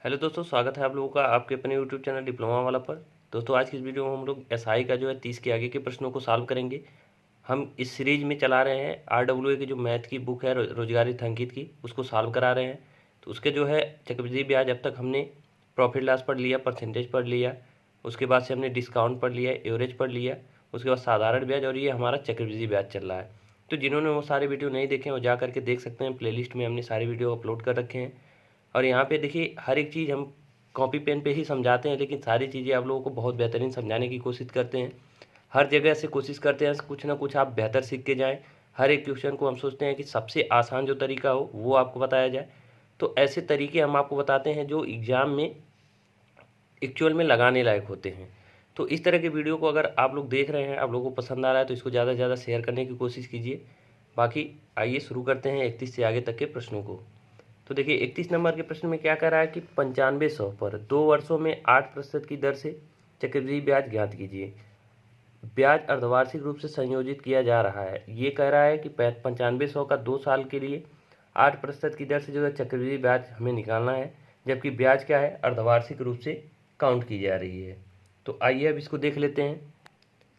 Hello दोस्तों, स्वागत है आप लोगों का आपके अपने यूट्यूब चैनल डिप्लोमा वाला पर। दोस्तों, आज की इस वीडियो में हम लोग एसआई का जो है 30 के आगे के प्रश्नों को सॉल्व करेंगे। हम इस सीरीज में चला रहे हैं आरडब्ल्यूए की जो मैथ की बुक है रोजगारी अंकित की, उसको सॉल्व करा रहे हैं। तो उसके जो है चक्रवृद्धि ब्याज अब तक हमने प्रॉफिट लॉस पढ़ लिया, परसेंटेज पढ़ लिया, उसके बाद से हमने डिस्काउंट पढ़ लिया, एवरेज पढ़ लिया, उसके बाद साधारण ब्याज, और ये हमारा चक्रवृद्धि ब्याज चल रहा है। तो जिन्होंने वो सारे वीडियो नहीं देखे वो जा करके देख सकते हैं, प्लेलिस्ट में हमने सारे वीडियो अपलोड कर रखे हैं। और यहाँ पे देखिए हर एक चीज़ हम कॉपी पेन पे ही समझाते हैं, लेकिन सारी चीज़ें आप लोगों को बहुत बेहतरीन समझाने की कोशिश करते हैं। हर जगह से कोशिश करते हैं कुछ ना कुछ आप बेहतर सीख के जाएं। हर एक क्वेश्चन को हम सोचते हैं कि सबसे आसान जो तरीका हो वो आपको बताया जाए। तो ऐसे तरीके हम आपको बताते हैं जो एग्ज़ाम में एक्चुअल में लगाने लायक होते हैं। तो इस तरह के वीडियो को अगर आप लोग देख रहे हैं, आप लोगों को पसंद आ रहा है, तो इसको ज़्यादा से ज़्यादा शेयर करने की कोशिश कीजिए। बाकी आइए शुरू करते हैं 31 से आगे तक के प्रश्नों को। तो देखिए 31 नंबर के प्रश्न में क्या कह रहा है कि 9500 पर 2 वर्षों में 8% की दर से चक्रवृद्धि ब्याज ज्ञात कीजिए। ब्याज अर्धवार्षिक रूप से संयोजित किया जा रहा है। ये कह रहा है कि 9500 का 2 साल के लिए 8% की दर से जो है चक्रवृद्धि ब्याज हमें निकालना है, जबकि ब्याज क्या है, अर्धवार्षिक रूप से काउंट की जा रही है। तो आइए अब इसको देख लेते हैं।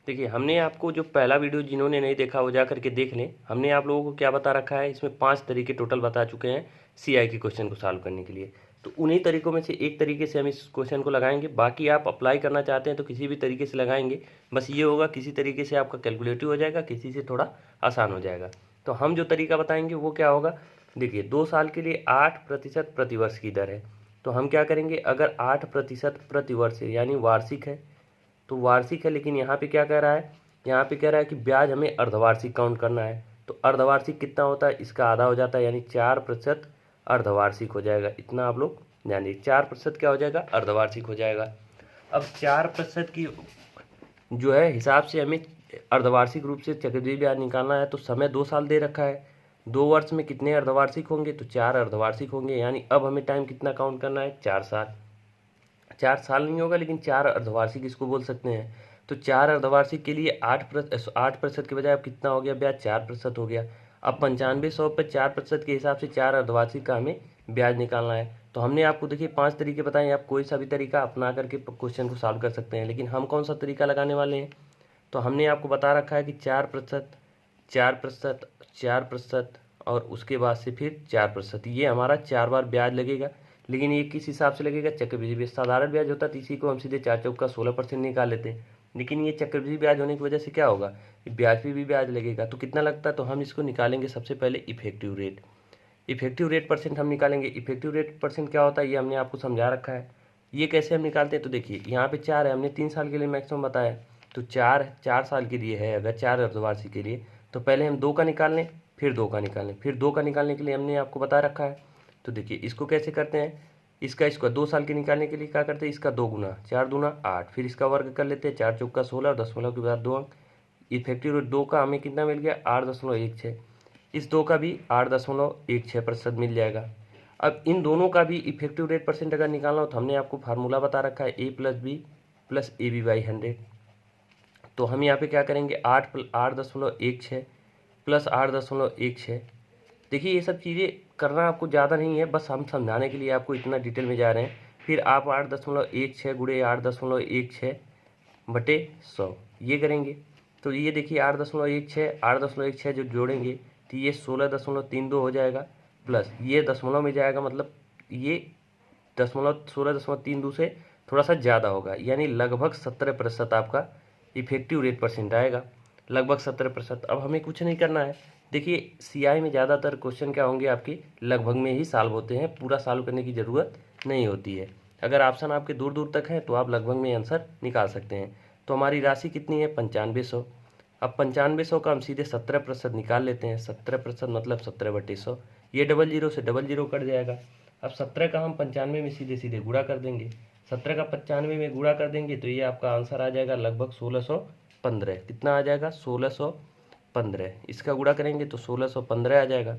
देखिए हमने आपको जो पहला वीडियो जिन्होंने नहीं देखा वो जा करके देख लें। हमने आप लोगों को क्या बता रखा है, इसमें 5 तरीके टोटल बता चुके हैं सीआई के क्वेश्चन को सॉल्व करने के लिए। तो उन्हीं तरीकों में से एक तरीके से हम इस क्वेश्चन को लगाएंगे। बाकी आप अप्लाई करना चाहते हैं तो किसी भी तरीके से लगाएंगे। बस ये होगा किसी तरीके से आपका कैलकुलेटिव हो जाएगा, किसी से थोड़ा आसान हो जाएगा। तो हम जो तरीका बताएंगे वो क्या होगा, देखिए 2 साल के लिए 8% प्रतिवर्ष की दर है। तो हम क्या करेंगे, अगर 8% प्रतिवर्ष है यानी वार्षिक है, तो वार्षिक है, लेकिन यहाँ पे क्या कह रहा है, यहाँ पे कह रहा है कि ब्याज हमें अर्धवार्षिक काउंट करना है। तो अर्धवार्षिक कितना होता है, इसका आधा हो जाता है, यानी 4% अर्धवार्षिक हो जाएगा। इतना आप लोग ध्यान दीजिए, 4% क्या हो जाएगा, अर्धवार्षिक हो जाएगा। अब 4% की जो है हिसाब से हमें अर्धवार्षिक रूप से चक्रवृद्धि ब्याज निकालना है। तो समय 2 साल दे रखा है, 2 वर्ष में कितने अर्धवार्षिक होंगे, तो 4 अर्धवार्षिक होंगे। यानी अब हमें टाइम कितना काउंट करना है, 4 साल। 4 साल नहीं होगा, लेकिन 4 अर्धवार्षिक इसको बोल सकते हैं। तो 4 अर्धवार्षिक के लिए 8% के बजाय अब कितना हो गया ब्याज, 4% हो गया। अब 9500 पर 4% के हिसाब से 4 अर्धवार्षिक का हमें ब्याज निकालना है। तो हमने आपको देखिए 5 तरीके बताए, आप कोई सा भी तरीका अपना करके क्वेश्चन को सॉल्व कर सकते हैं। लेकिन हम कौन सा तरीका लगाने वाले हैं, तो हमने आपको बता रखा है कि 4%, 4%, 4% और उसके बाद से फिर 4%। ये हमारा 4 बार ब्याज लगेगा। लेकिन ये किस हिसाब से लगेगा, चक्रवृद्धि ब्याज। साधारण ब्याज होता तो इसी को हम सीधे 4 चौका 16% निकाल लेते हैं। लेकिन ये चक्रवृद्धि ब्याज होने की वजह से क्या होगा, ब्याज पे भी ब्याज लगेगा। तो कितना लगता है, तो हम इसको निकालेंगे सबसे पहले effective rate. Effective rate percent हम निकालेंगे। इफेक्टिव रेट परसेंट क्या होता है ये हमने आपको समझा रखा है। ये कैसे हम निकालते हैं, तो देखिए यहाँ पे 4 है, हमने 3 साल के लिए मैक्सिमम बताया। तो 4 साल के लिए है, अगर 4 अर्धवार्षिक के लिए, तो पहले हम 2 का निकाल लें, फिर 2 का निकाल लें, फिर 2 का निकालने के लिए हमने आपको बता रखा है। तो देखिए इसको कैसे करते हैं, इसका 2 साल के निकालने के लिए क्या करते हैं, इसका 2 गुना, 4 दूना 8, फिर इसका वर्ग कर लेते हैं, 4 चौका 16 और दशमलव के बाद 2 अंक। इफेक्टिव रेट 2 का हमें कितना मिल गया, 8.16। इस 2 का भी 8.16% मिल जाएगा। अब इन दोनों का भी इफेक्टिव रेट परसेंट अगर निकालना हो तो हमने आपको फार्मूला बता रखा है A+B+AB/100। तो हम यहाँ पे क्या करेंगे, 8.16 प्लस 8.16। देखिए ये सब चीज़ें करना आपको ज़्यादा नहीं है, बस हम समझाने के लिए आपको इतना डिटेल में जा रहे हैं। फिर आप 8.16 गुणे 8.16 बटे 100 ये करेंगे। तो ये देखिए 8.16 जो जोड़ेंगे तो ये 16.32 हो जाएगा, प्लस ये दशमलव में जाएगा, मतलब ये दशमलव 16.32 से थोड़ा सा ज़्यादा होगा, यानी लगभग 17% आपका इफेक्टिव रेट परसेंट आएगा, लगभग 17%। अब हमें कुछ नहीं करना है। देखिए सीआई में ज़्यादातर क्वेश्चन क्या होंगे, आपके लगभग में ही सॉल्व होते हैं, पूरा सॉल्व करने की ज़रूरत नहीं होती है। अगर ऑप्शन आपके दूर दूर तक है तो आप लगभग में आंसर निकाल सकते हैं। तो हमारी राशि कितनी है, 9500। अब 9500 का हम सीधे 17% निकाल लेते हैं। 17% मतलब 17/100। ये 00 से 00 कट जाएगा। अब 17 का हम 95 में सीधे सीधे गुणा कर देंगे। 17 का 95 में गुणा कर देंगे तो ये आपका आंसर आ जाएगा लगभग 1615। कितना आ जाएगा, 1615। इसका गुणा करेंगे तो 1615 आ जाएगा।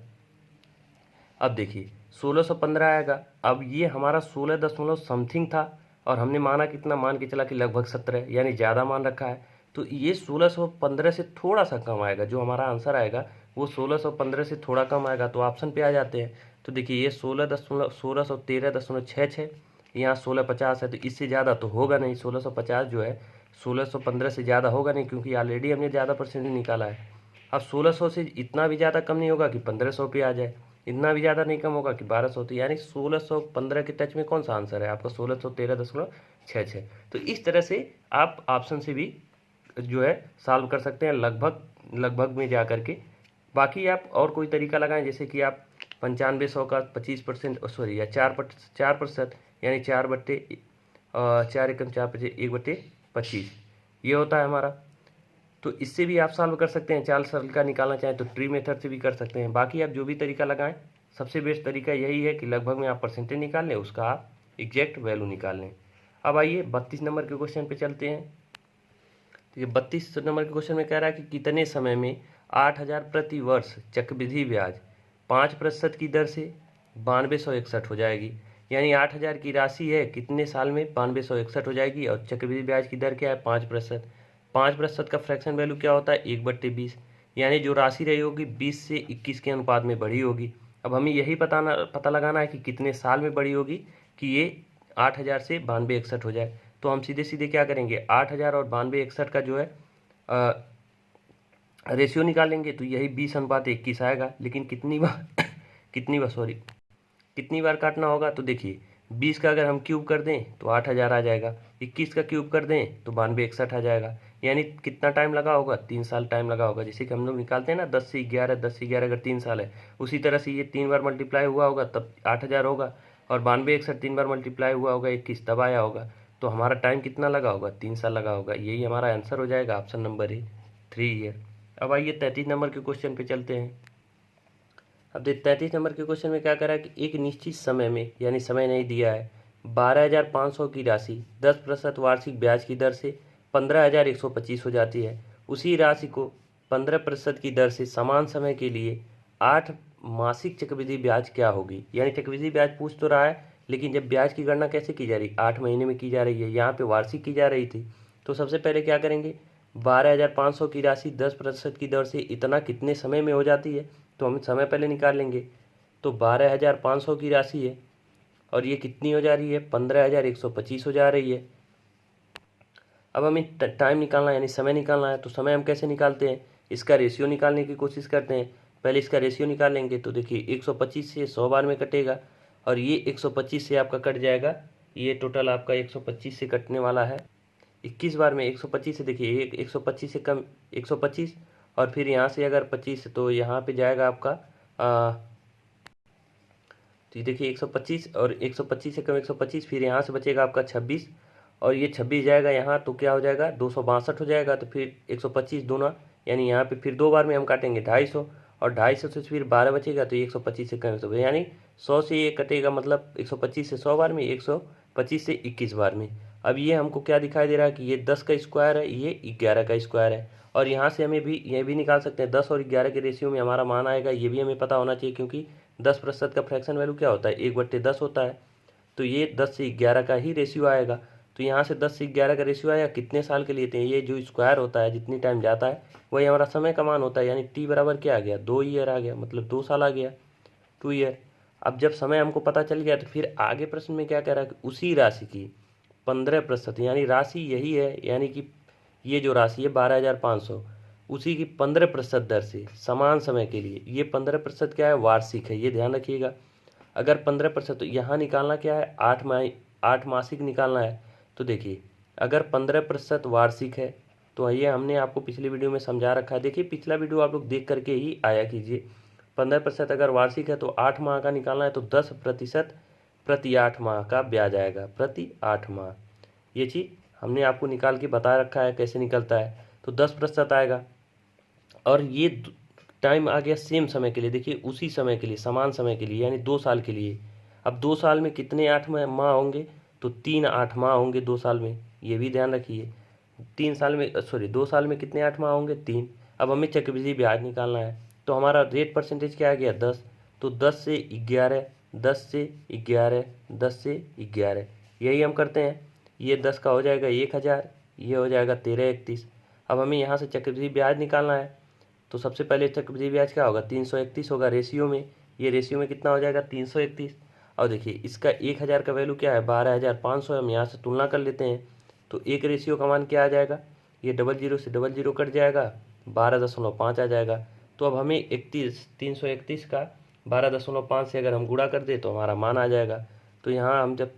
अब देखिए 1615 आएगा। अब ये हमारा 16 दशमलव समथिंग था, और हमने माना कितना, मान के चला कि लगभग 17, यानी ज़्यादा मान रखा है। तो ये 1615 से थोड़ा सा कम आएगा, जो हमारा आंसर आएगा वो 1615 से थोड़ा कम आएगा। तो ऑप्शन पे आ जाते हैं। तो देखिए ये 1613.66 यहाँ 1650 है, तो इससे ज़्यादा तो होगा नहीं। 1650 जो है 1615 से ज़्यादा होगा नहीं, क्योंकि ऑलरेडी हमने ज़्यादा परसेंटेज निकाला है। अब 1600 से इतना भी ज़्यादा कम नहीं होगा कि 1500 पे आ जाए, इतना भी ज़्यादा नहीं कम होगा कि 1200। तो यानी 1615 के टच में कौन सा आंसर है आपका? 1613.66। तो इस तरह से आप ऑप्शन से भी जो है सॉल्व कर सकते हैं, लगभग में जा करके। बाकी आप और कोई तरीका लगाएं, जैसे कि आप 9500 का 25% सॉरी या 4% यानी 4 एकम 4/1/25 ये होता है हमारा। तो इससे भी आप सॉल्व कर सकते हैं। चाल सरल का निकालना चाहें तो ट्री मेथड से भी कर सकते हैं। बाकी आप जो भी तरीका लगाएं, सबसे बेस्ट तरीका यही है कि लगभग में आप परसेंटेज निकाल लें, उसका आप एग्जैक्ट वैल्यू निकाल लें। अब आइए 32 नंबर के क्वेश्चन पे चलते हैं। तो ये 32 नंबर के क्वेश्चन में कह रहा है कि कितने समय में 8000 प्रति वर्ष चक्रवृद्धि ब्याज 5% की दर से 9261 हो जाएगी। यानी 8000 की राशि है, कितने साल में 9261 हो जाएगी, और चक्रवृद्धि ब्याज की दर क्या है? 5%। 5% का फ्रैक्शन वैल्यू क्या होता है? 1/20। यानी जो राशि रही होगी 20 से 21 के अनुपात में बढ़ी होगी। अब हमें यही पता लगाना है कि कितने साल में बढ़ी होगी कि ये 8000 से 9261 हो जाए। तो हम सीधे सीधे क्या करेंगे, 8000 और 9261 का जो है रेशियो निकालेंगे, तो यही 20/21 आएगा। लेकिन कितनी बार काटना होगा? तो देखिए 20 का अगर हम क्यूब कर दें तो 8000 आ जाएगा, 21 का क्यूब कर दें तो 9261 आ जाएगा। यानी कितना टाइम लगा होगा? 3 साल टाइम लगा होगा। जैसे कि हम लोग निकालते हैं ना 10 से 11, 10 से 11 अगर 3 साल है, उसी तरह से ये 3 बार मल्टीप्लाई हुआ होगा तब 8000 होगा, और 9261 3 बार मल्टीप्लाई हुआ होगा 21 तब आया होगा। तो हमारा टाइम कितना लगा होगा? 3 साल लगा होगा। यही हमारा आंसर हो जाएगा, ऑप्शन नंबर ए, 3 ईयर। अब आइए 33 नंबर के क्वेश्चन पे चलते हैं। अब 33 नंबर के क्वेश्चन में क्या करा है कि एक निश्चित समय में, यानी समय नहीं दिया है, 12,500 की राशि 10% वार्षिक ब्याज की दर से 15,125 हो जाती है। उसी राशि को 15% की दर से समान समय के लिए 8 मासिक चक्रवृद्धि ब्याज क्या होगी? यानी चक्रवृद्धि ब्याज पूछ तो रहा है, लेकिन जब ब्याज की गणना कैसे की जा रही? 8 महीने में की जा रही है, यहाँ पे वार्षिक की जा रही थी। तो सबसे पहले क्या करेंगे, 12,500 की राशि 10% की दर से इतना कितने समय में हो जाती है, तो हम समय पहले निकाल लेंगे। तो 12,500 की राशि है और ये कितनी हो जा रही है? 15,125 हो जा रही है। अब हमें टाइम निकालना है, यानी समय निकालना है। तो समय हम कैसे निकालते हैं? इसका रेशियो निकालने की कोशिश करते हैं। पहले इसका रेशियो निकालेंगे तो देखिए 125 से 100 बार में कटेगा, और ये 125 से आपका कट जाएगा। ये टोटल आपका 125 से कटने वाला है 21 बार में। 125 से देखिए 125 से कम 125, और फिर यहाँ से अगर 25 तो यहाँ पे जाएगा आपका तो देखिए 125 और 125 से कम 125, फिर यहाँ से बचेगा आपका 26, और ये 26 जाएगा यहाँ, तो क्या हो जाएगा? 262 हो जाएगा। तो फिर 125 दोनों, यानी यहाँ पे फिर 2 बार में हम काटेंगे 250, और 250 से फिर 12 बचेगा, तो 125 से कम 100, यानी 100 से ये कटेगा, मतलब 125 से 100 बार में, 125 से 21 बार में। अब ये हमको क्या दिखाई दे रहा है कि ये 10 का स्क्वायर है, ये 11 का स्क्वायर है। और यहाँ से हमें भी ये भी निकाल सकते हैं 10 और 11 के रेशियो में हमारा मान आएगा, ये भी हमें पता होना चाहिए, क्योंकि 10% का फ्रैक्शन वैल्यू क्या होता है? 1/10 होता है। तो ये 10 से 11 का ही रेशियो आएगा। तो यहाँ से 10 से 11 का रेशियो आया, कितने साल के लिए? ये जो स्क्वायर होता है, जितनी टाइम जाता है वही हमारा समय का मान होता है। यानी टी बराबर क्या आ गया? 2 ईयर आ गया, मतलब 2 साल आ गया, 2 ईयर। अब जब समय हमको पता चल गया, तो फिर आगे प्रश्न में क्या कह रहा है कि उसी राशि की 15%, यानी राशि यही है, यानी कि ये जो राशि है 12,500, उसी की 15% दर से समान समय के लिए। ये 15% क्या है? वार्षिक है, ये ध्यान रखिएगा। अगर 15%, तो यहाँ निकालना क्या है? 8 मासिक निकालना है। तो देखिए अगर 15% वार्षिक है, तो ये हमने आपको पिछली वीडियो में समझा रखा है। देखिए पिछला वीडियो आप लोग देख करके ही आया कीजिए। 15% अगर वार्षिक है तो 8 माह का निकालना है, तो 10% प्रति 8 माह का ब्याज आएगा, प्रति 8 माह। ये चीज़ हमने आपको निकाल के बता रखा है कैसे निकलता है। तो 10% आएगा, और ये टाइम आ गया सेम समय के लिए। देखिए उसी समय के लिए, समान समय के लिए, यानी 2 साल के लिए। अब 2 साल में कितने 8 माह होंगे? तो 3 8 माह होंगे 2 साल में, ये भी ध्यान रखिए। 2 साल में कितने 8 माह होंगे? 3। अब हमें चक्रवृद्धि ब्याज निकालना है, तो हमारा रेट परसेंटेज क्या आ गया? 10। तो 10 से 11, 10 से 11, 10 से 11, यही हम करते हैं। ये 10 का हो जाएगा 1000, ये हो जाएगा 1331। अब हमें यहाँ से चक्रवृद्धि ब्याज निकालना है, तो सबसे पहले चक्रवृद्धि ब्याज क्या होगा? 331 होगा रेशियो में। ये रेशियो में कितना हो जाएगा? 331। और देखिए इसका 1000 का वैल्यू क्या है 12,500 है। हम यहाँ से तुलना कर लेते हैं तो एक रेशियो का मान क्या आ जाएगा, ये 00 से 00 कट जाएगा, 12.5 आ जाएगा। तो अब हमें 331 का 12.5 से अगर हम गुणा कर दें तो हमारा मान आ जाएगा। तो यहाँ हम जब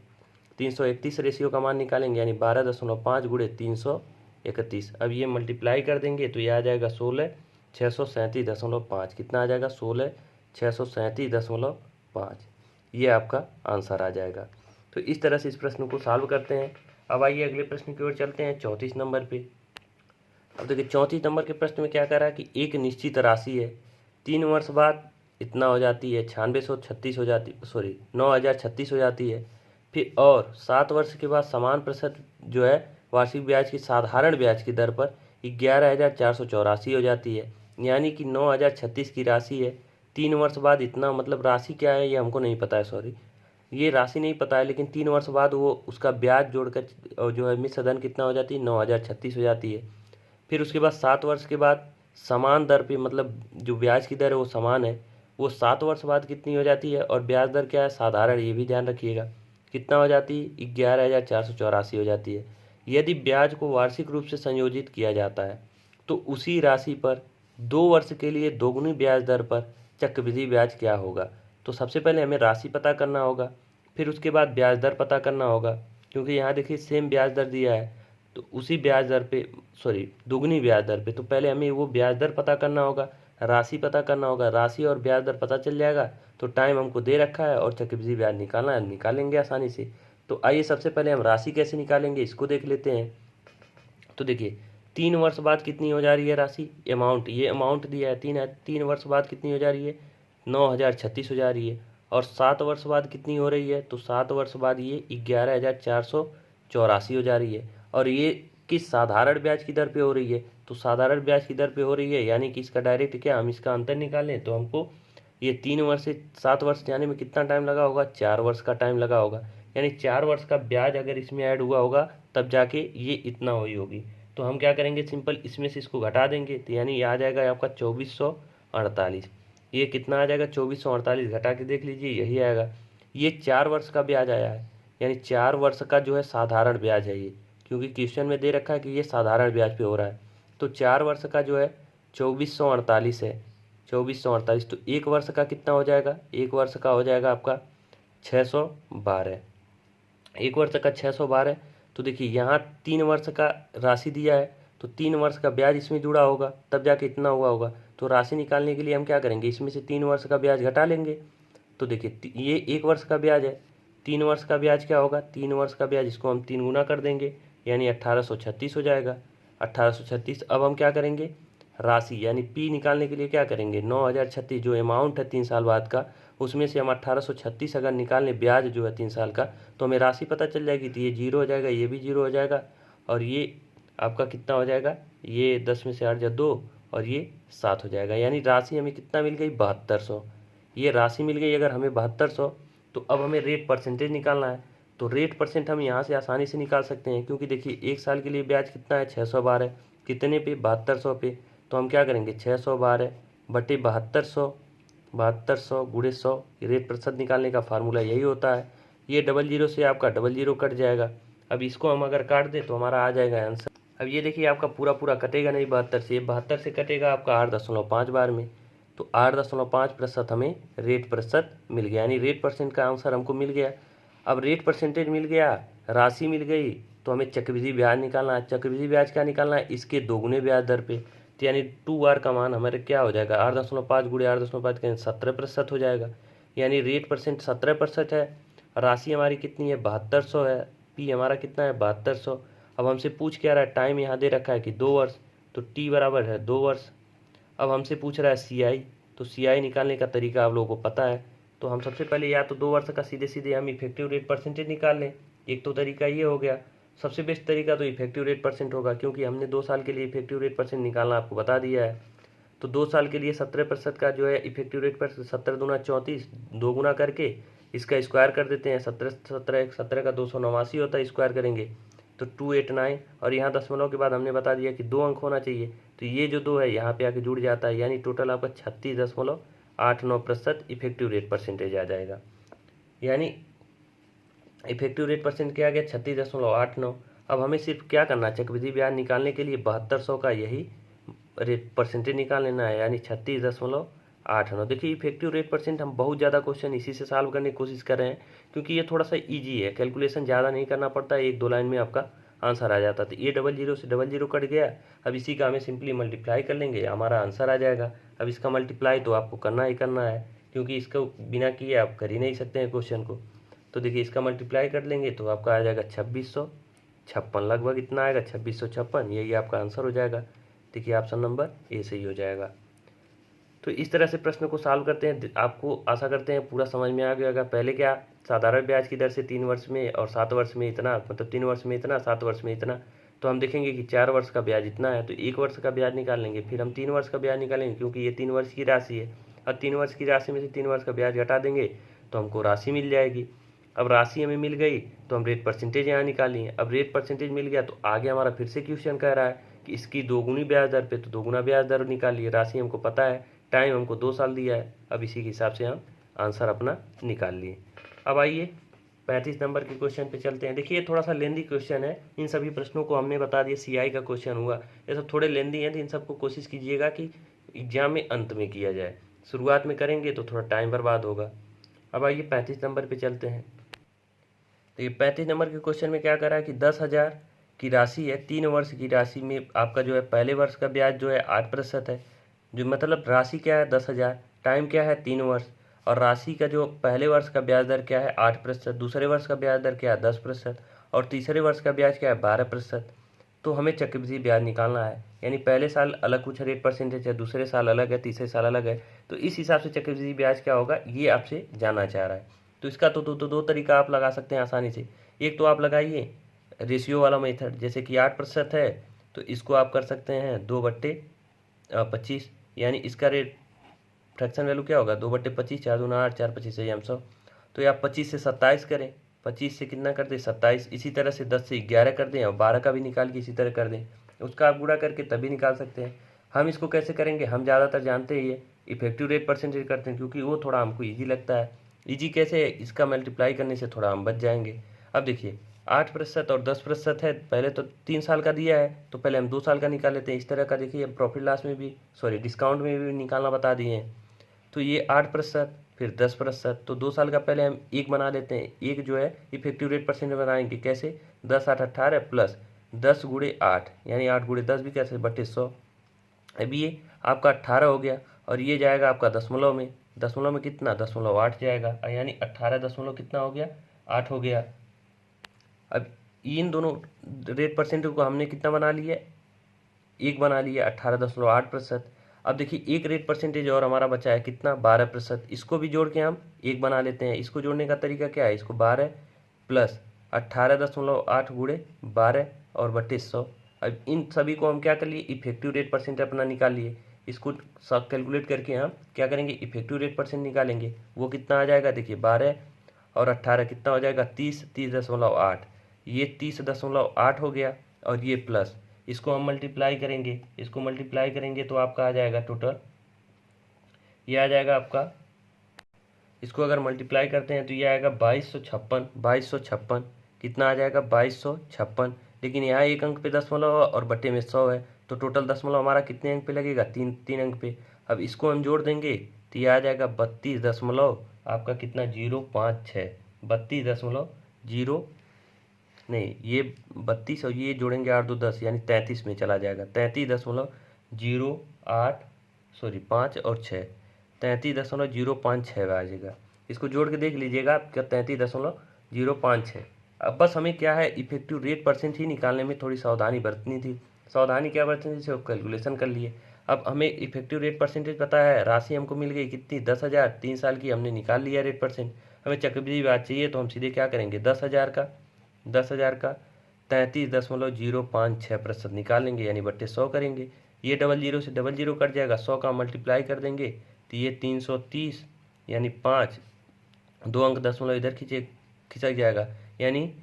331 रेशियो का मान निकालेंगे यानी 12.5 गुणे 331, अब ये मल्टीप्लाई कर देंगे तो ये आ जाएगा 16,637.5। कितना आ जाएगा 16,637.5। ये आपका आंसर आ जाएगा। तो इस तरह से इस प्रश्न को सॉल्व करते हैं। अब आइए अगले प्रश्न की ओर चलते हैं 34 नंबर पे। अब देखिए 34 नंबर के प्रश्न में क्या कह रहा है कि एक निश्चित राशि है 3 वर्ष बाद इतना हो जाती है 9636 हो जाती, सॉरी 9036 हो जाती है। फिर और 7 वर्ष के बाद समान प्रतिशत जो है वार्षिक ब्याज की साधारण ब्याज की दर पर 11,484 हो जाती है। यानी कि 9036 की राशि है 3 वर्ष बाद इतना, मतलब राशि क्या है ये हमको नहीं पता है, सॉरी ये राशि नहीं पता है, लेकिन 3 वर्ष बाद वो उसका ब्याज जोड़कर जो है मिश्र धन कितना हो जाती है 9036 हो जाती है। फिर उसके बाद 7 वर्ष के बाद समान दर पे, मतलब जो ब्याज की दर है वो समान है, वो 7 वर्ष बाद कितनी हो जाती है और ब्याज दर क्या है साधारण, ये भी ध्यान रखिएगा, कितना हो जाती है 11,484 हो जाती है। यदि ब्याज को वार्षिक रूप से संयोजित किया जाता है तो उसी राशि पर 2 वर्ष के लिए दोगुनी ब्याज दर पर चक्रवृद्धि ब्याज क्या होगा। तो सबसे पहले हमें राशि पता करना होगा, फिर उसके बाद ब्याज दर पता करना होगा, क्योंकि यहाँ देखिए सेम ब्याज दर दिया है तो उसी ब्याज दर पे, सॉरी दुगनी ब्याज दर पे, तो पहले हमें वो ब्याज दर पता करना होगा, राशि पता करना होगा। राशि और ब्याज दर पता चल जाएगा तो टाइम हमको दे रखा है और चक्रवृद्धि ब्याज निकालना है, निकालेंगे आसानी से। तो आइए सबसे पहले हम राशि कैसे निकालेंगे इसको देख लेते हैं। तो देखिए 3 वर्ष बाद कितनी हो जा रही है राशि, अमाउंट, ये अमाउंट दिया है 3 वर्ष बाद कितनी हो जा रही है 9036 हो जा रही है। और 7 वर्ष बाद कितनी हो रही है, तो 7 वर्ष बाद ये 11,484 हो जा रही है। और ये किस साधारण ब्याज की दर पे हो रही है, तो साधारण ब्याज की दर पे हो रही है, यानी कि इसका डायरेक्ट क्या हम इसका अंतर निकालें तो हमको ये 3 वर्ष से 7 वर्ष जाने में कितना टाइम लगा होगा, 4 वर्ष का टाइम लगा होगा। यानी 4 वर्ष का ब्याज अगर इसमें ऐड हुआ होगा तब जाके ये इतना हुई होगी। तो हम क्या करेंगे, सिंपल इसमें से इसको घटा देंगे तो यानी ये आ जाएगा आपका 2448। ये कितना आ जाएगा 2448, घटा के देख लीजिए यही आएगा। ये 4 वर्ष का ब्याज आया है, यानी 4 वर्ष का जो है साधारण ब्याज है ये, क्योंकि क्वेश्चन में दे रखा है कि ये साधारण ब्याज पे हो रहा है। तो 4 वर्ष का जो है 2448 है, 2448। तो 1 वर्ष का कितना हो जाएगा, 1 वर्ष का हो जाएगा आपका 612। 1 वर्ष का 612। तो देखिए यहाँ 3 वर्ष का राशि दिया है तो 3 वर्ष का ब्याज इसमें जुड़ा होगा तब जाके इतना हुआ होगा। तो राशि निकालने के लिए हम क्या करेंगे, इसमें से 3 वर्ष का ब्याज घटा लेंगे। तो देखिए ये 1 वर्ष का ब्याज है, 3 वर्ष का ब्याज क्या होगा, 3 वर्ष का ब्याज इसको हम 3 गुना कर देंगे यानी 1836 हो जाएगा, 1836। अब हम क्या करेंगे, राशि यानी पी निकालने के लिए क्या करेंगे, 9036 जो अमाउंट है 3 साल बाद का, उसमें से हम 1836 अगर निकाल लें ब्याज जो है 3 साल का, तो हमें राशि पता चल जाएगी। तो ये 0 हो जाएगा, ये भी 0 हो जाएगा, और ये आपका कितना हो जाएगा, ये 10 में से 8 जा 2 और ये 7 हो जाएगा। यानी राशि हमें कितना मिल गई 7200। ये राशि मिल गई अगर हमें 7200। तो अब हमें रेट परसेंटेज निकालना है। तो रेट परसेंट हम यहाँ से आसानी से निकाल सकते हैं, क्योंकि देखिए 1 साल के लिए ब्याज कितना है 612, कितने पे 7200 पे। तो हम क्या करेंगे 612 बटे 7200, 7200 गुणे 100, रेट प्रतिशत निकालने का फार्मूला यही होता है। ये 00 से आपका 00 कट जाएगा। अब इसको हम अगर काट दें तो हमारा आ जाएगा आंसर। अब ये देखिए आपका पूरा पूरा कटेगा नहीं 72 से, 72 से कटेगा आपका 8.5 बार में। तो 8.5% हमें रेट प्रतिशत मिल गया, यानी रेट परसेंट का आंसर हमको मिल गया। अब रेट परसेंटेज मिल गया, राशि मिल गई, तो हमें चक्रवृद्धि ब्याज निकालना है। चक्रवृद्धि ब्याज क्या निकालना है, इसके दोगुने ब्याज दर पे। तो यानी 2 बार का मान हमारे क्या हो जाएगा, 8.5 गुणे 8.5 के 17% हो जाएगा। यानी रेट परसेंट 17% है। राशि हमारी कितनी है 7200 है, पी हमारा कितना है 7200। अब हमसे पूछ क्या रहा है, टाइम यहाँ दे रखा है कि 2 वर्ष, तो टी बराबर है 2 वर्ष। अब हमसे पूछ रहा है सी आई, तो सी आई निकालने का तरीका आप लोगों को पता है। तो हम सबसे पहले या तो 2 वर्ष का सीधे सीधे हम इफेक्टिव रेट परसेंटेज निकाल लें, एक तो तरीका ये हो गया। सबसे बेस्ट तरीका तो इफेक्टिव रेट परसेंट होगा, क्योंकि हमने 2 साल के लिए इफेक्टिव रेट परसेंट निकालना आपको बता दिया है। तो 2 साल के लिए 17% का जो है इफेक्टिव रेट पर 17 दूना 34, 2 गुना करके इसका स्क्वायर कर देते हैं। 17 का 289 होता है, स्क्वायर करेंगे तो 289, और यहाँ दशमलव के बाद हमने बता दिया कि 2 अंक होना चाहिए, तो ये जो 2 है यहाँ पे आके जुड़ जाता है, यानी टोटल आपका 36.89% इफेक्टिव रेट परसेंटेज आ जाएगा। यानी इफेक्टिव रेट परसेंट क्या आ गया 36.89। अब हमें सिर्फ क्या करना है, चक्रवृद्धि ब्याज निकालने के लिए 7200 का यही रेट परसेंटेज निकाल लेना है, यानी 36.89। देखिए इफेक्टिव रेट परसेंट हम बहुत ज़्यादा क्वेश्चन इसी से सॉल्व करने की कोशिश कर रहे हैं, क्योंकि ये थोड़ा सा इजी है, कैलकुलेशन ज़्यादा नहीं करना पड़ता है, 1-2 लाइन में आपका आंसर आ जाता। तो ये 00 से 00 कट गया। अब इसी का हमें सिंपली मल्टीप्लाई कर लेंगे, हमारा आंसर आ जाएगा। अब इसका मल्टीप्लाई तो आपको करना ही करना है, क्योंकि इसको बिना किए आप कर ही नहीं सकते हैं क्वेश्चन को। तो देखिए इसका मल्टीप्लाई कर लेंगे तो आपका आ जाएगा 2656, लगभग इतना आएगा 2656, यही आपका आंसर हो जाएगा। देखिए ऑप्शन नंबर ए सही हो जाएगा। तो इस तरह से प्रश्न को सॉल्व करते हैं। आपको आशा करते हैं पूरा समझ में आ गया होगा। पहले क्या साधारण ब्याज की दर से 3 वर्ष में और 7 वर्ष में इतना, मतलब 3 वर्ष में इतना, 7 वर्ष में इतना, तो हम देखेंगे कि 4 वर्ष का ब्याज इतना है, तो 1 वर्ष का ब्याज निकाल लेंगे। फिर हम 3 वर्ष का ब्याज निकालेंगे, क्योंकि ये 3 वर्ष की राशि है, और 3 वर्ष की राशि में से 3 वर्ष का ब्याज घटा देंगे तो हमको राशि मिल जाएगी। अब राशि हमें मिल गई तो हम रेट परसेंटेज यहाँ निकालिए। अब रेट परसेंटेज मिल गया तो आगे हमारा फिर से क्वेश्चन कह रहा है कि इसकी 2 गुनी ब्याज दर पे, तो 2 गुना ब्याज दर निकालिए। राशि हमको पता है, टाइम हमको 2 साल दिया है। अब इसी के हिसाब से हम आंसर अपना निकाल लिए। अब आइए 35 नंबर के क्वेश्चन पे चलते हैं। देखिए थोड़ा सा लेंदी क्वेश्चन है, इन सभी प्रश्नों को हमने बता दिया। सीआई का क्वेश्चन हुआ, ये सब थोड़े लेंदी हैं, तो इन सबको कोशिश कीजिएगा कि एग्जाम में अंत में किया जाए। शुरुआत में करेंगे तो थोड़ा टाइम बर्बाद होगा। अब आइए 35 नंबर पे चलते हैं। तो ये 35 नंबर के क्वेश्चन में क्या करा है कि 10,000 की राशि है, 3 वर्ष की राशि में आपका जो है पहले वर्ष का ब्याज जो है 8% है। जो मतलब राशि क्या है 10,000, टाइम क्या है 3 वर्ष, और राशि का जो पहले वर्ष का ब्याज दर क्या है 8%, दूसरे वर्ष का ब्याज दर क्या है 10%, और तीसरे वर्ष का ब्याज क्या है 12%। तो हमें चक्रवृद्धि ब्याज निकालना है, यानी पहले साल अलग कुछ रेट परसेंटेज है, दूसरे साल अलग है, तीसरे साल अलग है। तो इस हिसाब से चक्रवृद्धि ब्याज क्या होगा ये आपसे जानना चाह रहा है। तो इसका तो दो तरीका आप लगा सकते हैं आसानी से। एक तो आप लगाइए रेशियो वाला मेथड, जैसे कि 8% है तो इसको आप कर सकते हैं 2/25, यानी इसका रेट फ्रैक्शन वैल्यू क्या होगा 2/25, 4 दूना 8, 4 25 है 100। तो ये आप 25 से 27 करें, 25 से कितना कर दें 27, इसी तरह से 10 से 11 कर दें, और 12 का भी निकाल के इसी तरह कर दें, उसका आप गुणा करके तभी निकाल सकते हैं। हम इसको कैसे करेंगे, हम ज़्यादातर जानते ही है इफेक्टिव रेट परसेंटेज करते हैं, क्योंकि वो थोड़ा हमको ईजी लगता है। ईजी कैसे है, इसका मल्टीप्लाई करने से थोड़ा हम बच जाएंगे। अब देखिए 8% और 10% है, पहले तो 3 साल का दिया है तो पहले हम 2 साल का निकाल लेते हैं। इस तरह का देखिए प्रॉफिट लॉस में भी, सॉरी डिस्काउंट में भी निकालना बता दिए हैं। तो ये 8% फिर 10%, तो 2 साल का पहले हम 1 बना लेते हैं। एक जो है इफेक्टिव रेट परसेंट बनाएंगे कैसे, 10 8 18 प्लस 10 गुणे 8, यानी 8 गुणे 10 भी कैसे 3200। अब ये आपका 18 हो गया, और ये जाएगा आपका दशमलव में, दशमलव में कितना 0.8 जाएगा, यानी 18 दशमलव कितना हो गया 8 हो गया। अब इन दोनों रेट परसेंटेज को हमने कितना बना लिया, 1 बना लिया, 18.8%। अब देखिए एक रेट परसेंटेज और हमारा बचा है कितना 12%, इसको भी जोड़ के हम 1 बना लेते हैं। इसको जोड़ने का तरीका क्या है, इसको 12 प्लस 18.8 गुणे 12 और 3200। अब इन सभी को हम क्या कर लिए, इफेक्टिव रेट परसेंट अपना निकाल लिए। इसको सब कैलकुलेट करके हम क्या करेंगे, इफेक्टिव रेट परसेंट निकालेंगे। वो कितना आ जाएगा, देखिए 12 और 18 कितना हो जाएगा 30, 30.8, ये 30.8 हो गया, और ये प्लस इसको हम मल्टीप्लाई करेंगे, इसको मल्टीप्लाई करेंगे तो आपका आ जाएगा टोटल, ये आ जाएगा आपका, इसको अगर मल्टीप्लाई करते हैं तो ये आएगा 2256 कितना आ जाएगा 2256। लेकिन यहाँ एक अंक पे दशमलव और बटे में 100 है, तो टोटल दशमलव हमारा कितने अंक पे लगेगा, 3 अंक पे। अब इसको हम जोड़ देंगे तो ये आ जाएगा 32 दशमलव आपका कितना 056, 32 दशमलव 0 नहीं, ये 32 और ये जोड़ेंगे 8 2 10, यानी 33 में चला जाएगा, 33.08 सॉरी 5 और 6, 33.056 आ जाएगा। इसको जोड़ के देख लीजिएगा आपका 33.056। अब बस हमें क्या है, इफेक्टिव रेट परसेंट ही निकालने में थोड़ी सावधानी बरतनी थी। सावधानी क्या बरतनी थी, सिर्फ कैलकुलेशन कर लिए। अब हमें इफेक्टिव रेट परसेंटेज पता है, राशि हमको मिल गई कितनी 10,000, 3 साल की हमने निकाल लिया रेट परसेंट। हमें चक्रवृद्धि ब्याज चाहिए तो हम सीधे क्या करेंगे, 10,000 का 33.056% निकालेंगे, यानी बट्टे 100 करेंगे। ये 00 से 00 कट जाएगा, 100 का मल्टीप्लाई कर देंगे तो ये 330, यानी 5, 2 अंक दशमलव इधर खिसक जाएगा, यानी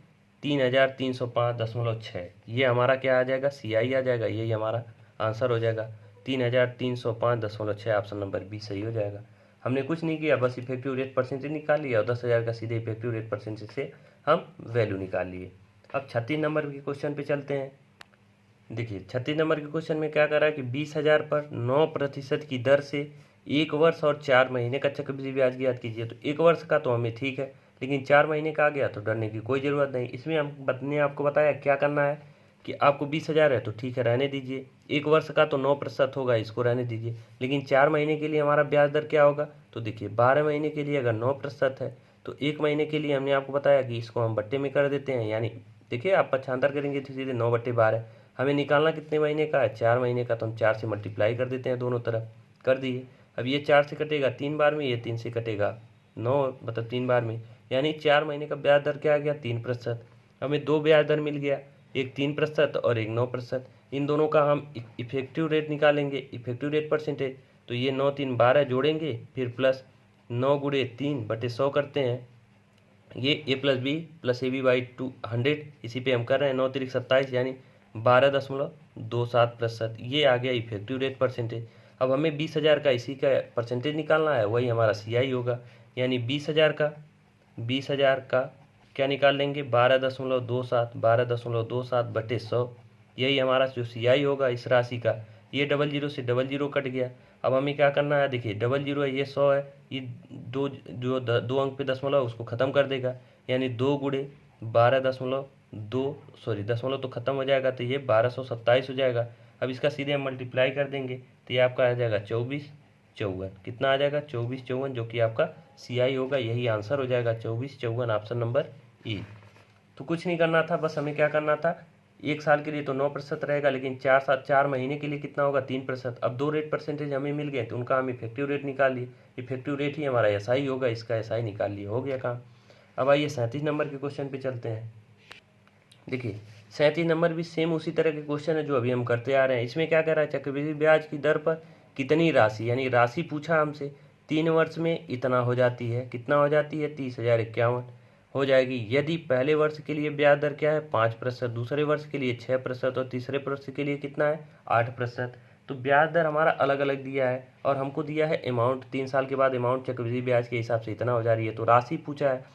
3305.6। ये हमारा क्या आ जाएगा, CI आ जाएगा, यही हमारा आंसर हो जाएगा 3305.6। ऑप्शन नंबर बी सही हो जाएगा। हमने कुछ नहीं किया, बस इफेक्टिव रेट परसेंटेज निकाल लिया और 10,000 का सीधे इफेक्टिव रेट परसेंटेज से हम वैल्यू निकाल लिए। अब 36 नंबर के क्वेश्चन पे चलते हैं। देखिए 36 नंबर के क्वेश्चन में क्या कर रहा है कि 20,000 पर 9% की दर से 1 वर्ष और 4 महीने का चक्रवृद्धि ब्याज ज्ञात कीजिए। तो 1 वर्ष का तो हमें ठीक है, लेकिन 4 महीने का आ गया तो डरने की कोई ज़रूरत नहीं। इसमें हमने आपको बताया क्या करना है कि आपको 20,000 है तो ठीक है, रहने दीजिए। 1 वर्ष का तो 9% होगा, इसको रहने दीजिए। लेकिन 4 महीने के लिए हमारा ब्याज दर क्या होगा, तो देखिए 12 महीने के लिए अगर 9% है तो 1 महीने के लिए हमने आपको बताया कि इसको हम बट्टे में कर देते हैं। यानी देखिए आप पक्षांतर करेंगे तो सीधे 9/12। हमें निकालना कितने महीने का है, 4 महीने का, तो हम 4 से मल्टीप्लाई कर देते हैं दोनों तरफ, कर दिए। अब ये 4 से कटेगा 3 बार में, ये 3 से कटेगा 9, मतलब 3 बार में, यानी 4 महीने का ब्याज दर क्या आ गया, 3%। हमें 2 ब्याज दर मिल गया, एक 3% और एक 9%। इन दोनों का हम इफेक्टिव रेट निकालेंगे, इफेक्टिव रेट परसेंटेज। तो ये 9 3 12 जोड़ेंगे, फिर प्लस 9 गुणे 3/100 करते हैं। ये a + b + ab/200, इसी पे हम कर रहे हैं। 9 3 27 यानी 12.27%। ये आ गया इफेक्टिव रेट परसेंटेज। अब हमें 20,000 का इसी का परसेंटेज निकालना है, वही हमारा CI होगा। यानी 20,000 का क्या निकाल लेंगे, 12.27 यही हमारा जो CI होगा इस राशि का। ये 00 से 00 कट गया। अब हमें क्या करना है, देखिए 00 है, ये 100 है, ये दो अंक पे दशमलव उसको ख़त्म कर देगा। यानी 2 गुणे 12.2, सॉरी दशमलव तो ख़त्म हो जाएगा, तो ये 1227 हो जाएगा। अब इसका सीधे हम मल्टीप्लाई कर देंगे तो ये आपका आ जाएगा 2454। कितना आ जाएगा, 2454, जो कि आपका CI होगा। यही आंसर हो जाएगा 2454, ऑप्शन नंबर E। तो कुछ नहीं करना था, बस हमें क्या करना था, 1 साल के लिए तो 9% रहेगा, लेकिन 4 महीने के लिए कितना होगा, 3%। अब 2 रेट परसेंटेज हमें मिल गए तो उनका हम इफेक्टिव रेट निकाल लिए। इफेक्टिव रेट ही हमारा SI होगा, इसका SI निकाल लिए, हो गया काम। अब आइए 37 नंबर के क्वेश्चन पे चलते हैं। देखिए 37 नंबर भी सेम उसी तरह के क्वेश्चन है जो अभी हम करते आ रहे हैं। इसमें क्या कर रहा है, चक्रवृद्धि ब्याज की दर पर कितनी राशि, यानी राशि पूछा हमसे, 3 वर्ष में इतना हो जाती है। कितना हो जाती है, 30,051 हो जाएगी। यदि पहले वर्ष के लिए ब्याज दर क्या है, 5%, दूसरे वर्ष के लिए 6% और तीसरे वर्ष के लिए कितना है, 8%। तो ब्याज दर हमारा अलग अलग दिया है और हमको दिया है अमाउंट, 3 साल के बाद अमाउंट चक्रवृद्धि ब्याज के हिसाब से इतना हो जा रही है। तो राशि पूछा है,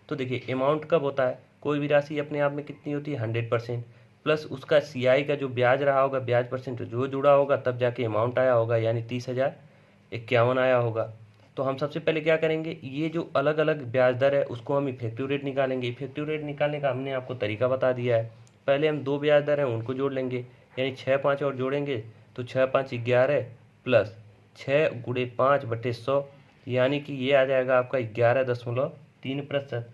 तो देखिए अमाउंट कब होता है, कोई भी राशि अपने आप में कितनी होती है, 100%, प्लस उसका CI का जो ब्याज रहा होगा, ब्याज परसेंट जो जुड़ा होगा, तब जाके अमाउंट आया होगा, यानी 30,051 आया होगा। तो हम सबसे पहले क्या करेंगे, ये जो अलग अलग ब्याज दर है उसको हम इफेक्टिव रेट निकालेंगे। इफेक्टिव रेट निकालने का हमने आपको तरीका बता दिया है। पहले हम 2 ब्याज दर हैं उनको जोड़ लेंगे, यानी 6 5 और जोड़ेंगे तो 6 5 11 प्लस 6 गुणे 5/100, यानी कि ये आ जाएगा आपका 11.3%।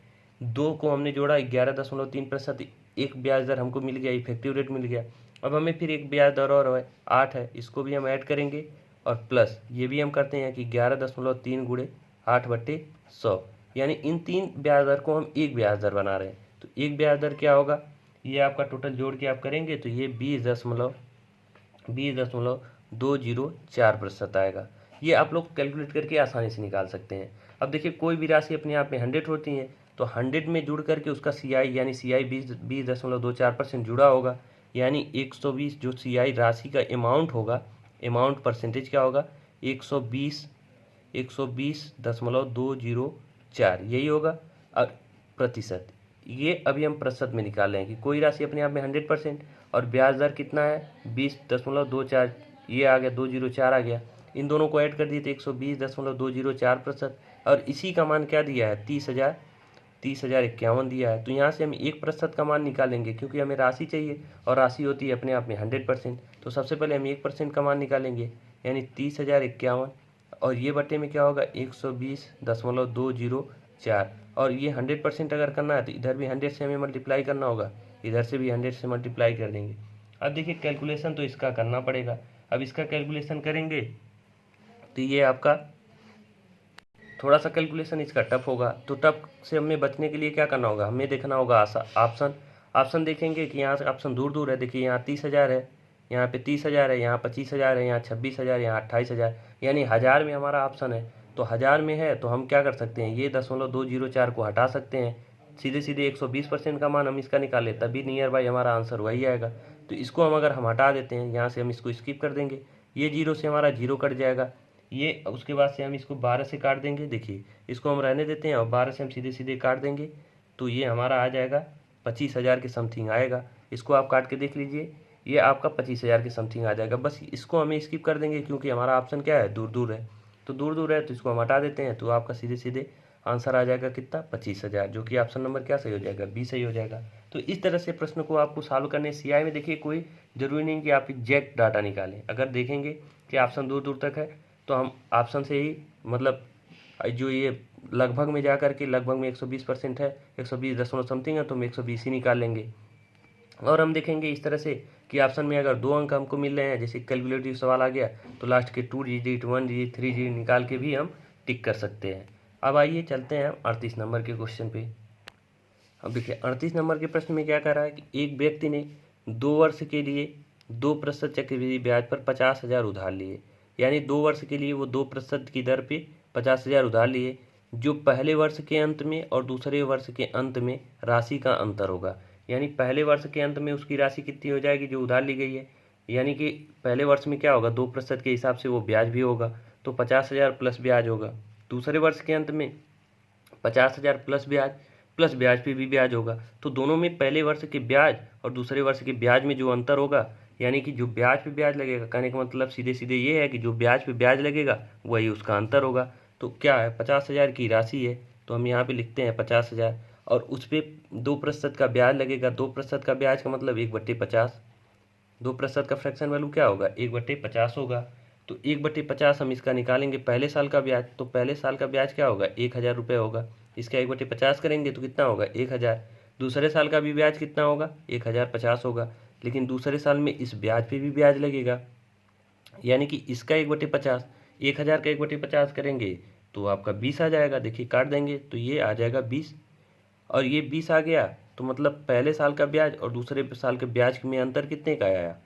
2 को हमने जोड़ा, 11.3%, एक ब्याज दर हमको मिल गया, इफेक्टिव रेट मिल गया। अब हमें फिर एक ब्याज दर और है 8 है, इसको भी हम ऐड करेंगे और प्लस ये भी हम करते हैं कि 11.3 गुणे 8/100, यानी इन 3 ब्याज दर को हम एक ब्याज दर बना रहे हैं। तो एक ब्याज दर क्या होगा, ये आपका टोटल जोड़ के आप करेंगे तो ये 20.204% आएगा। ये आप लोग कैलकुलेट करके आसानी से निकाल सकते हैं। अब देखिए कोई भी राशि अपने आप में 100 होती है, तो 100 में जुड़ करके उसका CI यानी CI 20.24% जुड़ा होगा, यानी 120 जो CI राशि का अमाउंट होगा, अमाउंट परसेंटेज क्या होगा, 120.204, यही होगा प्रतिशत। ये अभी हम प्रतिशत में निकाल रहे हैं कि कोई राशि अपने आप में 100% और ब्याज दर कितना है 20.24, ये आ गया 204 आ गया। इन दोनों को ऐड कर दिए तो 120.204%, और इसी का मान क्या दिया है, 30,051 दिया है। तो यहाँ से हम 1% का मान निकालेंगे, क्योंकि हमें राशि चाहिए और राशि होती है अपने आप में 100%। तो सबसे पहले हम 1% का मान निकालेंगे, यानी 30,051, और ये बटे में क्या होगा 120.204, और ये 100% अगर करना है तो इधर भी 100 से हमें मल्टीप्लाई करना होगा, इधर से भी 100 से मल्टीप्लाई कर देंगे। अब देखिए कैलकुलेशन तो इसका करना पड़ेगा। अब इसका कैलकुलेशन करेंगे तो ये आपका थोड़ा सा कैलकुलेशन इसका टफ होगा। तो टफ से हमें बचने के लिए क्या करना होगा, हमें देखना होगा ऑप्शन देखेंगे कि यहाँ से ऑप्शन दूर दूर है। देखिए यहाँ 30,000 है, यहाँ पे 30,000 है, यहाँ 25,000 है, यहाँ 26,000, यहाँ 28,000, यानी 1000 में हमारा ऑप्शन है। तो 1000 में है तो हम क्या कर सकते हैं, ये 0.204 को हटा सकते हैं, सीधे सीधे 120% का मान हम इसका निकाल लें, तभी नियर बाई हमारा आंसर वही आएगा। तो इसको हम अगर हम हटा देते हैं, यहाँ से हम इसको स्किप कर देंगे, ये 0 से हमारा 0 कट जाएगा, ये उसके बाद से हम इसको 12 से काट देंगे। देखिए इसको हम रहने देते हैं और 12 से हम सीधे सीधे काट देंगे, तो ये हमारा आ जाएगा 25,000 के समथिंग आएगा। इसको आप काट के देख लीजिए, ये आपका 25,000 के समथिंग आ जाएगा। बस इसको हमें स्किप कर देंगे क्योंकि हमारा ऑप्शन क्या है, दूर दूर है। तो दूर दूर है तो इसको हम हटा देते हैं, तो आपका सीधे सीधे आंसर आ जाएगा कितना, 25,000, जो कि ऑप्शन नंबर क्या सही हो जाएगा, बी सही हो जाएगा। तो इस तरह से प्रश्न को आपको सॉल्व करने सीआई में देखिए कोई ज़रूरी नहीं कि आप एग्जैक्ट डाटा निकालें। अगर देखेंगे कि ऑप्शन दूर दूर तक है तो हम ऑप्शन से ही मतलब जो ये लगभग में जा करके लगभग में 120% है, 120 दशमलव समथिंग है, तो हम 120 ही निकाल लेंगे। और हम देखेंगे इस तरह से कि ऑप्शन में अगर 2 अंक हमको मिल रहे हैं, जैसे कैलकुलेटिव सवाल आ गया, तो लास्ट के 2 डिजिट 1 डिजिट 3 डिजिट निकाल के भी हम टिक कर सकते हैं। अब आइए चलते हैं 38 नंबर के क्वेश्चन पे। अब देखिए 38 नंबर के प्रश्न में क्या कह रहा है कि एक व्यक्ति ने 2 वर्ष के लिए 2% चक्रवृद्धि ब्याज पर 50,000 उधार लिए। यानी 2 वर्ष के लिए वो 2% की दर पे 50,000 उधार लिए, जो पहले वर्ष के अंत में और दूसरे वर्ष के अंत में राशि का अंतर होगा। यानी पहले वर्ष के अंत में उसकी राशि कितनी हो जाएगी जो उधार ली गई है, यानी कि पहले वर्ष में क्या होगा, 2% के हिसाब से वो ब्याज भी होगा, तो 50,000 प्लस ब्याज होगा। दूसरे वर्ष के अंत में 50,000 प्लस ब्याज पे भी ब्याज होगा। तो दोनों में पहले वर्ष के ब्याज और दूसरे वर्ष के ब्याज में जो अंतर होगा, यानी कि जो ब्याज पे ब्याज लगेगा, कहने का मतलब सीधे सीधे ये है कि जो ब्याज पे ब्याज लगेगा वही उसका अंतर होगा। तो क्या है, 50,000 की राशि है, तो हम यहाँ पे लिखते हैं 50,000, और उस पर 2% का ब्याज लगेगा। 2% का ब्याज का मतलब 1/50। 2% का फ्रैक्शन वैल्यू क्या होगा, 1/50 होगा। तो 1/50 हम इसका निकालेंगे पहले साल का ब्याज, तो पहले साल का ब्याज क्या होगा, 1,000 रुपये होगा। इसका 1/50 करेंगे तो कितना होगा, 1,000। दूसरे साल का भी ब्याज कितना होगा, 1,050 होगा। लेकिन दूसरे साल में इस ब्याज पे भी ब्याज लगेगा, यानी कि इसका 1/50, 1,000 का 1/50 करेंगे तो आपका 20 आ जाएगा। देखिए काट देंगे तो ये आ जाएगा 20, और ये 20 आ गया, तो मतलब पहले साल का ब्याज और दूसरे साल के ब्याज में अंतर कितने का आया।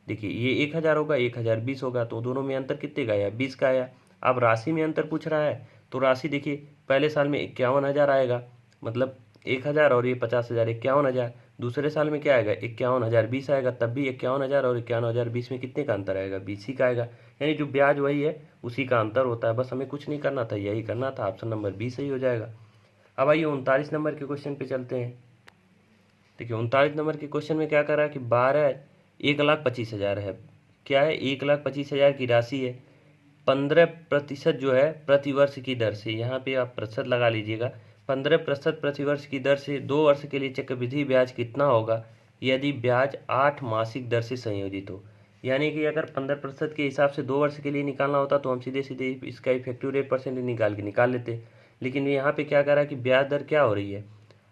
देखिए ये 1,000 होगा, 1,000 20 होगा, तो दोनों में अंतर कितने का आया, 20 का आया। अब राशि में अंतर पूछ रहा है, तो राशि देखिए पहले साल में 51,000 आएगा, मतलब 1,000 और ये 50,000, 51,000। दूसरे साल में क्या आएगा, 51,000 20 आएगा, तब भी 51,000 और 51,000 20 में कितने का अंतर आएगा, 20 ही का आएगा। यानी जो ब्याज वही है, उसी का अंतर होता है। बस हमें कुछ नहीं करना था, यही करना था, ऑप्शन नंबर 20 सही हो जाएगा। अब आइए 39 नंबर के क्वेश्चन पे चलते हैं। देखिए 39 नंबर के क्वेश्चन में क्या कर रहा है कि 1,25,000 है। क्या है, 1,25,000 की राशि है, 15% जो है प्रति वर्ष की दर से, यहाँ पे आप प्रतिशत लगा लीजिएगा, 15% प्रति वर्ष की दर से 2 वर्ष के लिए चक्रवृद्धि ब्याज कितना होगा यदि ब्याज 8 मासिक दर से संयोजित हो। यानी कि अगर 15% के हिसाब से 2 वर्ष के लिए निकालना होता तो हम सीधे सीधे इसका इफेक्टिव रेट परसेंटेज निकाल लेते। लेकिन यहाँ पे क्या कर रहा है कि ब्याज दर क्या हो रही है,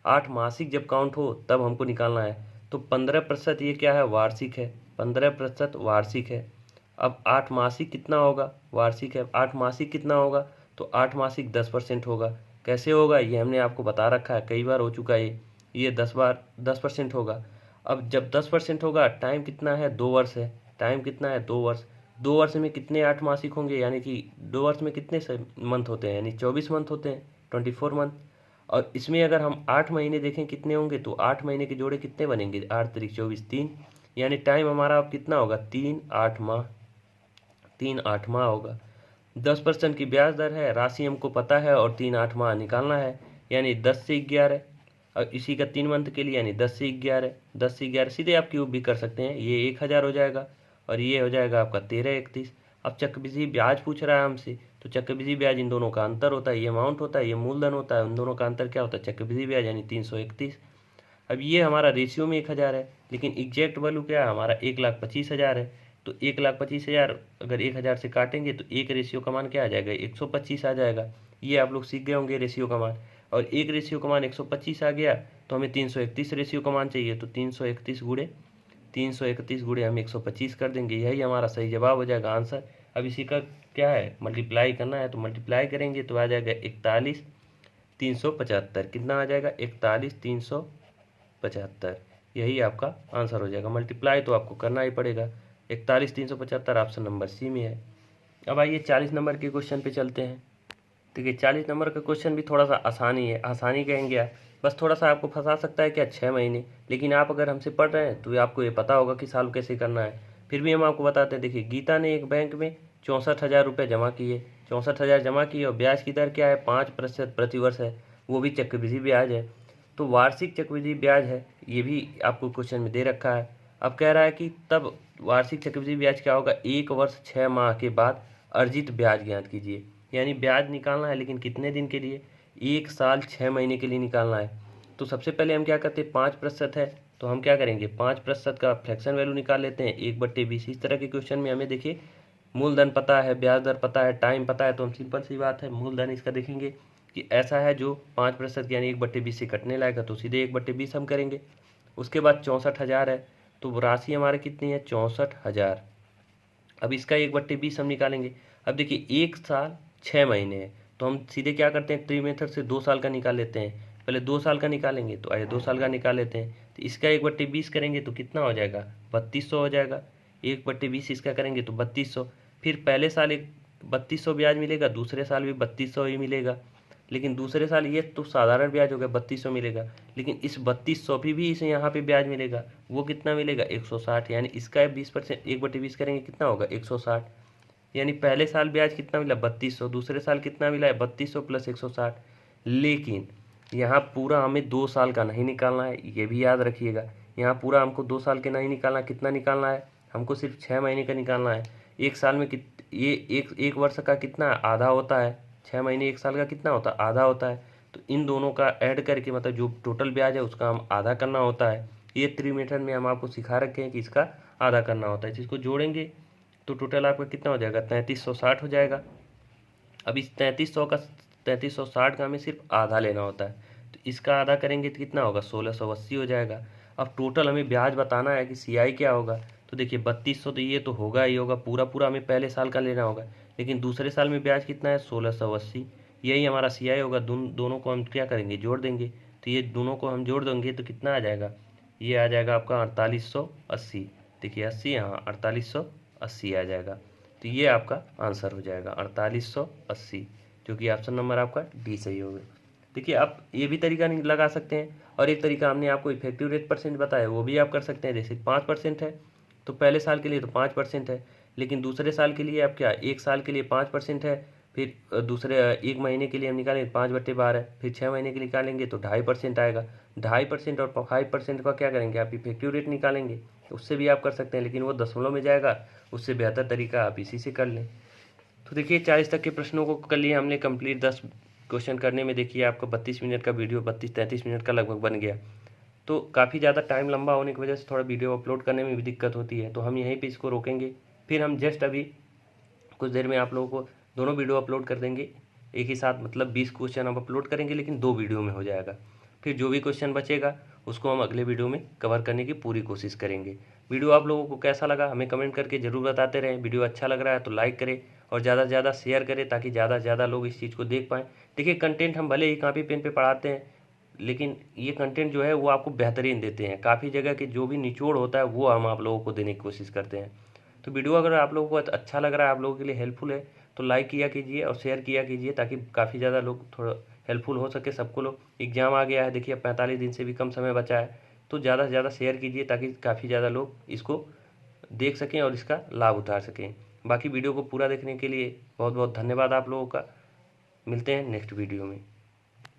8 मासिक जब काउंट हो तब हमको निकालना है। तो 15% ये क्या है, वार्षिक है, 15% वार्षिक है। अब 8 मासिक कितना होगा, वार्षिक है, 8 मासिक कितना होगा, तो 8 मासिक 10% होगा। कैसे होगा ये हमने आपको बता रखा है, कई बार हो चुका है ये 10% होगा। अब जब 10% होगा, टाइम कितना है, 2 वर्ष है, टाइम कितना है, 2 वर्ष। 2 वर्ष में कितने 8 मासिक होंगे, यानी कि 2 वर्ष में कितने मंथ होते हैं, यानी 24 मंथ होते हैं, 24 मंथ। और इसमें अगर हम 8 महीने देखें कितने होंगे, तो 8 महीने के जोड़े कितने बनेंगे, 8 3 24 3, यानी टाइम हमारा अब कितना होगा, 3 8 माह, 3 8 माह होगा। 10% की ब्याज दर है, राशि हमको पता है और 3 8 माह निकालना है, यानी 10 से 11। और इसी का 3 मंथ के लिए यानी 10 से 11, 10 से 11 सीधे आप क्यूब भी कर सकते हैं, ये 1,000 हो जाएगा और ये हो जाएगा आपका 1331। अब चक्रवृद्धि ब्याज पूछ रहा है हमसे, तो चक्रवृद्धि ब्याज इन दोनों का अंतर होता है, ये अमाउंट होता है, ये मूलधन होता है, उन दोनों का अंतर क्या होता है, चक्रवृद्धि ब्याज, यानी 331। अब ये हमारा रेशियो में 1,000 है, लेकिन एग्जैक्ट वैल्यू क्या है हमारा, 1,25,000 है। तो 1,25,000 अगर 1,000 से काटेंगे तो एक रेशियो का मान क्या आ जाएगा, 125 आ जाएगा। ये आप लोग सीख गए होंगे रेशियो का मान, और एक रेशियो का मान 125 आ गया तो हमें 331 रेशियो का मान चाहिए, तो 331 गुणे हम 125 कर देंगे, यही हमारा सही जवाब हो जाएगा आंसर। अब इसी का क्या है, मल्टीप्लाई करना है, तो मल्टीप्लाई करेंगे तो आ जाएगा 41,375, कितना आ जाएगा, 41,375, यही आपका आंसर हो जाएगा। मल्टीप्लाई तो आपको करना ही पड़ेगा, 41,375 ऑप्शन नंबर सी में है। अब आइए 40 नंबर के क्वेश्चन पे चलते हैं। देखिए 40 नंबर का क्वेश्चन भी थोड़ा सा आसानी है, आसानी कहेंगे आप, बस थोड़ा सा आपको फंसा सकता है क्या, 6 महीने, लेकिन आप अगर हमसे पढ़ रहे हैं तो आपको ये पता होगा कि सॉल्व कैसे करना है। फिर भी हम आपको बताते हैं। देखिए गीता ने एक बैंक में 64,000 रुपये जमा किए, 64,000 जमा किए और ब्याज की दर क्या है 5% प्रतिवर्ष है, वो भी चक्रवृद्धि ब्याज है। तो वार्षिक चक्रवृद्धि ब्याज है, ये भी आपको क्वेश्चन में दे रखा है। अब कह रहा है कि तब वार्षिक चक्रवृद्धि ब्याज क्या होगा, 1 वर्ष 6 माह के बाद अर्जित ब्याज ज्ञात कीजिए। यानी ब्याज निकालना है, लेकिन कितने दिन के लिए, 1 साल 6 महीने के लिए निकालना है। तो सबसे पहले हम क्या करते हैं, 5% है तो हम क्या करेंगे, 5% का फ्रैक्शन वैल्यू निकाल लेते हैं 1/20। इस तरह के क्वेश्चन में हमें देखिए मूलधन पता है, ब्याज दर पता है, टाइम पता है, तो हम सिंपल सी बात है मूलधन इसका देखेंगे कि ऐसा है जो 5% यानी 1/20 से कटने लायक है, तो सीधे 1/20 हम करेंगे। उसके बाद 64,000 है, तो राशि हमारी कितनी है 64,000। अब इसका 1/20 हम निकालेंगे। अब देखिए 1 साल 6 महीने है, तो हम सीधे क्या करते हैं, ट्री मेथड से 2 साल का निकाल लेते हैं। पहले 2 साल का निकालेंगे, तो आइए 2 साल का निकाल लेते हैं। तो इसका 1/20 करेंगे तो कितना हो जाएगा, 3200 हो जाएगा। 1/20 इसका करेंगे तो 3200। फिर पहले साल एक 3200 ब्याज मिलेगा, दूसरे साल भी 3200 ही मिलेगा। लेकिन दूसरे साल ये तो साधारण ब्याज हो गया, 3200 मिलेगा। लेकिन इस 3200 भी इसे यहाँ पे ब्याज मिलेगा, वो कितना मिलेगा 160। यानी इसका 20% 1/20 करेंगे कितना होगा 160। यानी पहले साल ब्याज कितना मिला 3200, दूसरे साल कितना मिला है 3200 + 160। लेकिन यहाँ पूरा हमें 2 साल का नहीं निकालना है, ये भी याद रखिएगा। यहाँ पूरा हमको 2 साल के नहीं निकालना, कितना निकालना है, हमको सिर्फ 6 महीने का निकालना है। एक साल में ये एक वर्ष का कितना आधा होता है, 6 महीने 1 साल का कितना होता है, आधा होता है। तो इन दोनों का ऐड करके मतलब जो टोटल ब्याज है उसका हम आधा करना होता है। ये ट्री मेथड में हम आपको सिखा रखे हैं कि इसका आधा करना होता है। इसको जोड़ेंगे तो टोटल आपका कितना हो जाएगा 3360 हो जाएगा। अब इस 3360 का हमें सिर्फ आधा लेना होता है, तो इसका आधा करेंगे तो कितना होगा 1680 हो जाएगा। अब टोटल हमें ब्याज बताना है कि सीआई क्या होगा। तो देखिए 3200 तो ये तो होगा ही होगा, पूरा पूरा हमें पहले साल का लेना होगा। लेकिन दूसरे साल में ब्याज कितना है 1680, यही हमारा सीआई होगा। दोनों को हम क्या करेंगे जोड़ देंगे, तो ये दोनों को हम जोड़ देंगे तो कितना आ जाएगा, ये आ जाएगा आपका 4880। देखिए 80 यहाँ 4880 आ जाएगा। तो ये आपका आंसर हो जाएगा 4880, जो कि ऑप्शन नंबर आपका डी सही होगा। देखिए आप ये भी तरीका नहीं लगा सकते हैं, और एक तरीका हमने आपको इफेक्टिव रेट परसेंट बताया वो भी आप कर सकते हैं। जैसे 5% है तो पहले साल के लिए तो 5% है, लेकिन दूसरे साल के लिए आप क्या 1 साल के लिए 5% है, फिर दूसरे 1 महीने के लिए हम निकालेंगे 5/12 है, फिर 6 महीने के लिए निकालेंगे तो 2.5% आएगा। 2.5% और 5% का क्या करेंगे आप इफेक्टिव रेट निकालेंगे, उससे भी आप कर सकते हैं, लेकिन वो दशमलव में जाएगा। उससे बेहतर तरीका आप इसी से कर लें। तो देखिए 40 तक के प्रश्नों को कर लिए हमने कंप्लीट। 10 क्वेश्चन करने में देखिए आपका 32 मिनट का वीडियो 32-33 मिनट का लगभग बन गया। तो काफ़ी ज़्यादा टाइम लंबा होने की वजह से थोड़ा वीडियो अपलोड करने में भी दिक्कत होती है, तो हम यहीं पे इसको रोकेंगे। फिर हम जस्ट अभी कुछ देर में आप लोगों को दोनों वीडियो अपलोड कर देंगे एक ही साथ, मतलब 20 क्वेश्चन हम अपलोड करेंगे, लेकिन 2 वीडियो में हो जाएगा। फिर जो भी क्वेश्चन बचेगा उसको हम अगले वीडियो में कवर करने की पूरी कोशिश करेंगे। वीडियो आप लोगों को कैसा लगा हमें कमेंट करके ज़रूर बताते रहें। वीडियो अच्छा लग रहा है तो लाइक करें और ज़्यादा से ज़्यादा शेयर करें, ताकि ज़्यादा से ज़्यादा लोग इस चीज़ को देख पाएँ। देखिए कंटेंट हम भले ही कॉपी पेन पे पढ़ाते हैं, लेकिन ये कंटेंट जो है वो आपको बेहतरीन देते हैं। काफ़ी जगह के जो भी निचोड़ होता है वो हम आप लोगों को देने की कोशिश करते हैं। तो वीडियो अगर आप लोगों को अच्छा लग रहा है, आप लोगों के लिए हेल्पफुल है, तो लाइक किया कीजिए और शेयर किया कीजिए, ताकि काफ़ी ज़्यादा लोग थोड़ा हेल्पफुल हो सके सबको। लोग एग्ज़ाम आ गया है, देखिए 45 दिन से भी कम समय बचा है, तो ज़्यादा से ज़्यादा शेयर कीजिए ताकि काफ़ी ज़्यादा लोग इसको देख सकें और इसका लाभ उठा सकें। बाकी वीडियो को पूरा देखने के लिए बहुत बहुत धन्यवाद आप लोगों का। मिलते हैं नेक्स्ट वीडियो में।